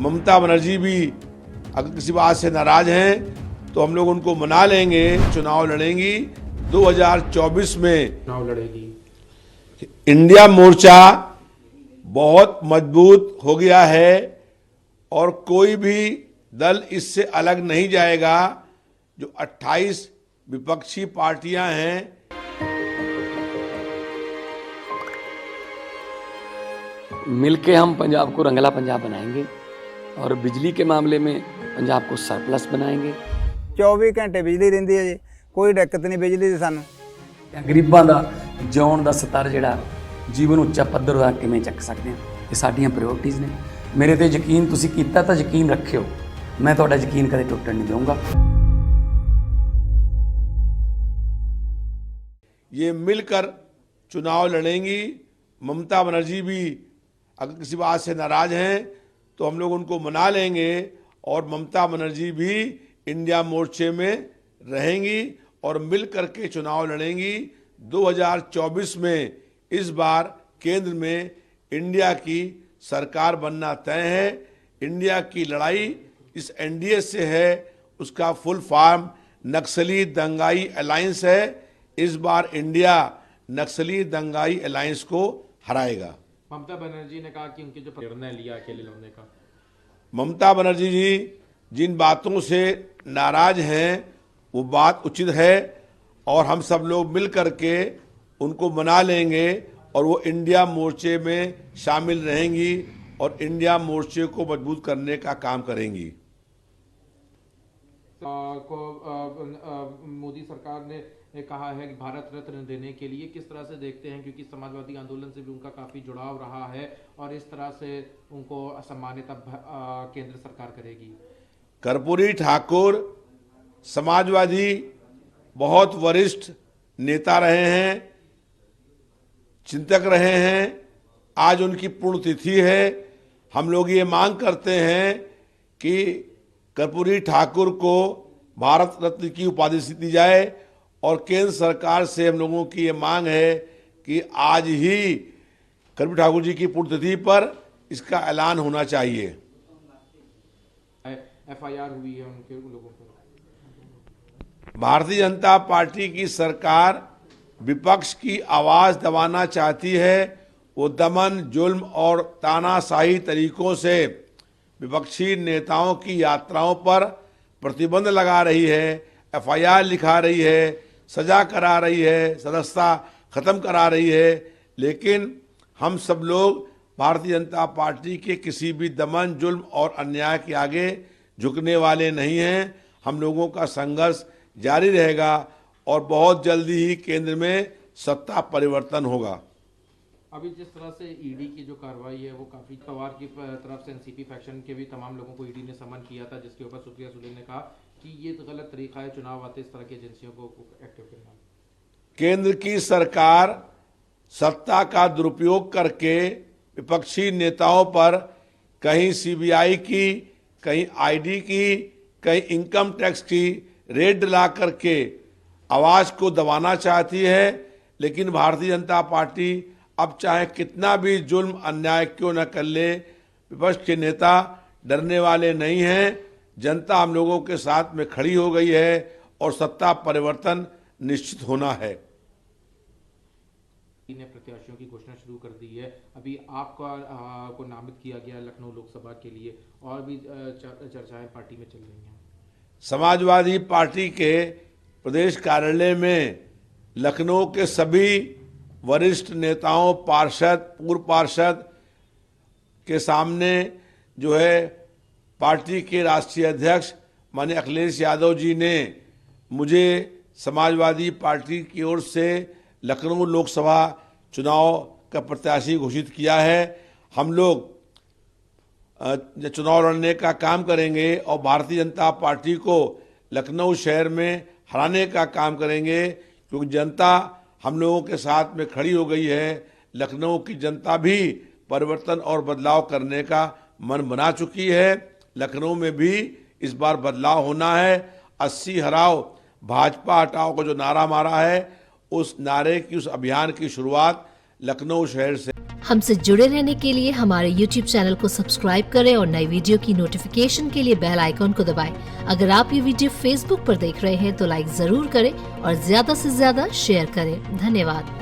ममता बनर्जी भी अगर किसी बात से नाराज हैं तो हम लोग उनको मना लेंगे, चुनाव लड़ेंगी। 2024 में चुनाव लड़ेगी। इंडिया मोर्चा बहुत मजबूत हो गया है और कोई भी दल इससे अलग नहीं जाएगा। जो 28 विपक्षी पार्टियां हैं, मिलके हम पंजाब को रंगला पंजाब बनाएंगे और बिजली के मामले में पंजाब को सरप्लस बनाएंगे। 24 घंटे बिजली रहिंदी है जी, कोई दिक्कत नहीं बिजली दी सानू। गरीबां दा जिउण दा स्तर जिहड़ा जीवन ਉੱਚਾ ਪੱਧਰ ਦਾ ਕਿਵੇਂ ਚੱਕ ਸਕਦੇ ਹਾਂ, ਇਹ ਸਾਡੀਆਂ ਪ੍ਰਾਇੋਰਟੀਜ਼ ਨੇ। ਮੇਰੇ ਤੇ ਯਕੀਨ ਤੁਸੀਂ ਕੀਤਾ ਤਾਂ ਯਕੀਨ ਰੱਖਿਓ, ਮੈਂ ਤੁਹਾਡਾ ਯਕੀਨ ਕਦੇ ਟੁੱਟਣ ਨਹੀਂ ਦਊਂਗਾ। ये मिलकर चुनाव लड़ेंगी। ममता बनर्जी भी अगर किसी बात से नाराज हैं तो हम लोग उनको मना लेंगे और ममता बनर्जी भी इंडिया मोर्चे में रहेंगी और मिल करके चुनाव लड़ेंगी। 2024 में इस बार केंद्र में इंडिया की सरकार बनना तय है। इंडिया की लड़ाई इस एनडीए से है, उसका फुल फॉर्म नक्सली दंगाई अलायंस है। इस बार इंडिया नक्सली दंगाई अलायंस को हराएगा। ममता बनर्जी ने कहा कि उनके जो निर्णय लिया अकेले लड़ने का, ममता बनर्जी जी जिन बातों से नाराज हैं वो बात उचित है और हम सब लोग मिल करके उनको मना लेंगे और वो इंडिया मोर्चे में शामिल रहेंगी और इंडिया मोर्चे को मजबूत करने का काम करेंगी। मोदी सरकार ने कहा है कि भारत रत्न देने के लिए किस तरह से देखते हैं, क्योंकि समाजवादी आंदोलन से भी उनका काफी जुड़ाव रहा है और इस तरह से उनको सम्मानित केंद्र सरकार करेगी। कर्पूरी ठाकुर समाजवादी बहुत वरिष्ठ नेता रहे हैं, चिंतक रहे हैं। आज उनकी पुण्यतिथि है। हम लोग ये मांग करते हैं कि कर्पूरी ठाकुर को भारत रत्न की उपाधि दी जाए और केंद्र सरकार से हम लोगों की ये मांग है कि आज ही कर्पूरी ठाकुर जी की पुण्यतिथि पर इसका ऐलान होना चाहिए। एफआईआर हुई है उनके लोगों पर। भारतीय जनता पार्टी की सरकार विपक्ष की आवाज दबाना चाहती है। वो दमन, जुल्म और तानाशाही तरीकों से विपक्षी नेताओं की यात्राओं पर प्रतिबंध लगा रही है, एफआईआर लिखा रही है, सजा करा रही है, सदस्यता खत्म करा रही है। लेकिन हम सब लोग भारतीय जनता पार्टी के किसी भी दमन, जुल्म और अन्याय के आगे झुकने वाले नहीं हैं। हम लोगों का संघर्ष जारी रहेगा और बहुत जल्दी ही केंद्र में सत्ता परिवर्तन होगा। अभी जिस तरह से ईडी की जो कार्रवाई है वो काफी, पवार की तरफ से एनसीपी फैक्शन के भी तमाम लोगों को ईडी ने समन किया था, जिसके ऊपर सुप्रिया सुले ने कहा कि ये तो गलत तरीका है चुनाव आते इस तरह की एजेंसियों को एक्टिव करना। केंद्र की सरकार सत्ता का दुरुपयोग करके विपक्षी नेताओं पर कहीं सीबीआई की, कहीं आईडी की, कहीं इनकम टैक्स की रेड ला करके आवाज को दबाना चाहती है। लेकिन भारतीय जनता पार्टी अब चाहे कितना भी जुल्म अन्याय क्यों न कर ले, विपक्ष के नेता डरने वाले नहीं हैं। जनता हम लोगों के साथ में खड़ी हो गई है और सत्ता परिवर्तन निश्चित होना है। ने प्रत्याशियों की घोषणा शुरू कर दी है। अभी आपका को नामित किया गया लखनऊ लोकसभा के लिए और भी चर्चाएं पार्टी में चल रही हैं। समाजवादी पार्टी के प्रदेश कार्यालय में लखनऊ के सभी वरिष्ठ नेताओं, पार्षद, पूर्व पार्षद के सामने जो है पार्टी के राष्ट्रीय अध्यक्ष माननीय अखिलेश यादव जी ने मुझे समाजवादी पार्टी की ओर से लखनऊ लोकसभा चुनाव का प्रत्याशी घोषित किया है। हम लोग चुनाव लड़ने का काम करेंगे और भारतीय जनता पार्टी को लखनऊ शहर में हराने का काम करेंगे, क्योंकि जनता हम लोगों के साथ में खड़ी हो गई है। लखनऊ की जनता भी परिवर्तन और बदलाव करने का मन बना चुकी है। लखनऊ में भी इस बार बदलाव होना है। 80 हराओ भाजपा हटाओ को जो नारा मारा है, उस नारे की, उस अभियान की शुरुआत लखनऊ शहर से हमसे जुड़े रहने के लिए हमारे YouTube चैनल को सब्सक्राइब करें और नई वीडियो की नोटिफिकेशन के लिए बेल आइकॉन को दबाएं। अगर आप ये वीडियो Facebook पर देख रहे हैं तो लाइक जरूर करें और ज्यादा से ज्यादा शेयर करें। धन्यवाद।